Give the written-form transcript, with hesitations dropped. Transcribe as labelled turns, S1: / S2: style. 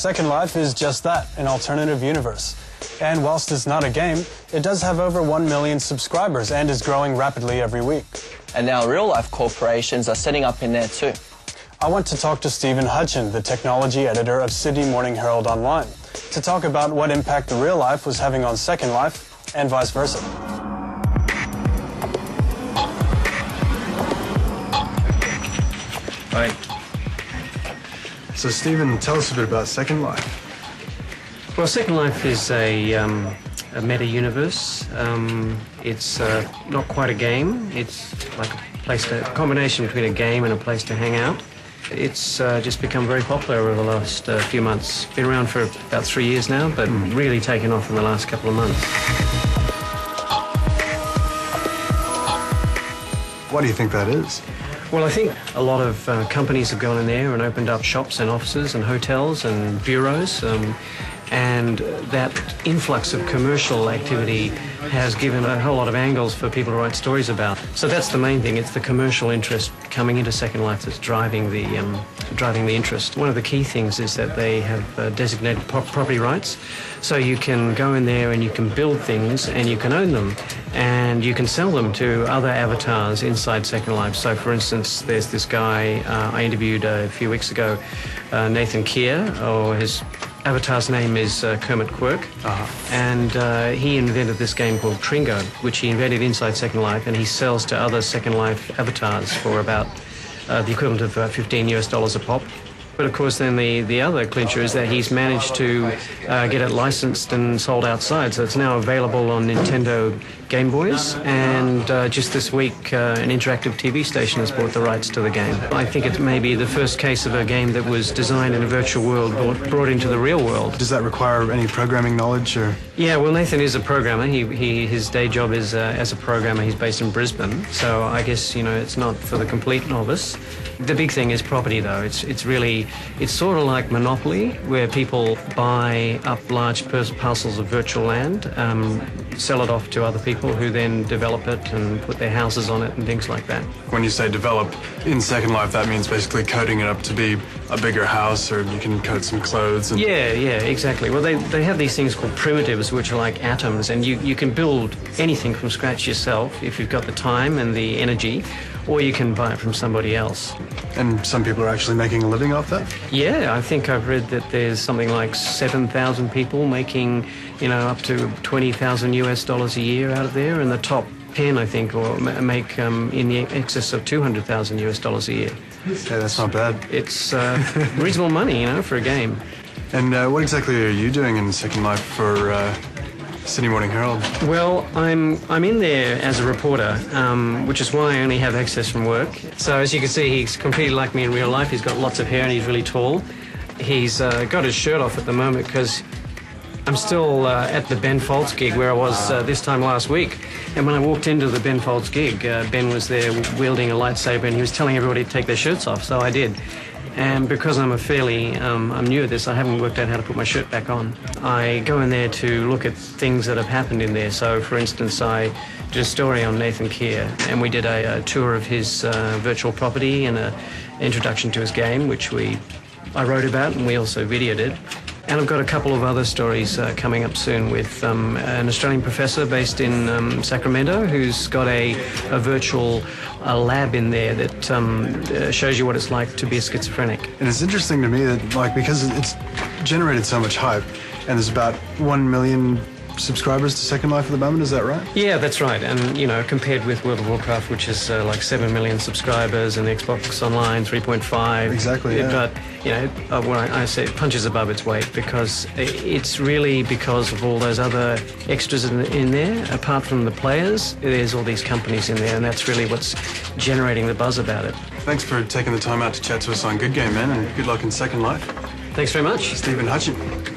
S1: Second Life is just that, an alternative universe. And whilst it's not a game, it does have over 1 million subscribers and is growing rapidly every week.
S2: And now real-life corporations are setting up in there too.
S1: I want to talk to Stephen Hutchin, the technology editor of Sydney Morning Herald Online, to talk about what impact the real life was having on Second Life and vice versa.
S3: Hi.
S1: So Stephen, tell us a bit about Second Life.
S3: Well, Second Life is a meta-universe. It's not quite a game. It's like a combination between a game and a place to hang out. It's just become very popular over the last few months. Been around for about 3 years now, but really taken off in the last couple of months.
S1: Why do you think that is?
S3: Well, I think a lot of companies have gone in there and opened up shops and offices and hotels and bureaus. And that influx of commercial activity has given a whole lot of angles for people to write stories about. So that's the main thing. It's the commercial interest coming into Second Life that's driving the interest. One of the key things is that they have designated property rights. So you can go in there and you can build things and you can own them. And you can sell them to other avatars inside Second Life. So, for instance, there's this guy I interviewed a few weeks ago, Nathan Keir, or his avatar's name is Kermit Quirk, and he invented this game called Tringo, which he invented inside Second Life, and he sells to other Second Life avatars for about the equivalent of $15 a pop. But of course then the other clincher is that he's managed to get it licensed and sold outside, so it's now available on Nintendo Game Boys, and just this week an interactive TV station has bought the rights to the game. I think it may be the first case of a game that was designed in a virtual world brought into the real world.
S1: Does that require any programming knowledge? Or?
S3: Yeah, well, Nathan is a programmer. His day job is as a programmer. He's based in Brisbane, so I guess, it's not for the complete novice. The big thing is property, though. It's sort of like Monopoly, where people buy up large parcels of virtual land, sell it off to other people who then develop it and put their houses on it and things like that.
S1: When you say develop in Second Life, that means basically coding it up to be a bigger house, or you can code some clothes. And...
S3: Yeah, exactly. Well, they have these things called primitives, which are like atoms, and you can build anything from scratch yourself if you've got the time and the energy, or you can buy it from somebody else.
S1: And some people are actually making a living off that?
S3: Yeah, I think I've read that there's something like 7,000 people making, up to $20,000 a year out of there, and the top 10, I think, or make in the excess of $200,000 a year.
S1: Yeah, that's not bad.
S3: It's reasonable money, for a game.
S1: And what exactly are you doing in Second Life for Sydney Morning Herald?
S3: Well, I'm in there as a reporter, which is why I only have access from work. So as you can see, he's completely like me in real life. He's got lots of hair and he's really tall. He's got his shirt off at the moment because I'm still at the Ben Folds gig where I was this time last week. And when I walked into the Ben Folds gig, Ben was there wielding a lightsaber and he was telling everybody to take their shirts off, so I did. And because I'm I'm new at this, I haven't worked out how to put my shirt back on. I go in there to look at things that have happened in there. So, for instance, I did a story on Nathan Keir, and we did a tour of his virtual property and an introduction to his game, which I wrote about, and we also videoed it. And I've got a couple of other stories coming up soon with an Australian professor based in Sacramento who's got a virtual lab in there that shows you what it's like to be a schizophrenic.
S1: And it's interesting to me that, because it's generated so much hype, and there's about 1 million subscribers to Second Life at the moment, is that right?
S3: Yeah, that's right. And, compared with World of Warcraft, which is like 7 million subscribers, and Xbox Online, 3.5.
S1: Exactly, yeah.
S3: But, when I say it punches above its weight, because it's really because of all those other extras in there. Apart from the players, there's all these companies in there, and that's really what's generating the buzz about it.
S1: Thanks for taking the time out to chat to us on Good Game, man, and good luck in Second Life.
S3: Thanks very much.
S1: Stephen Hutchin.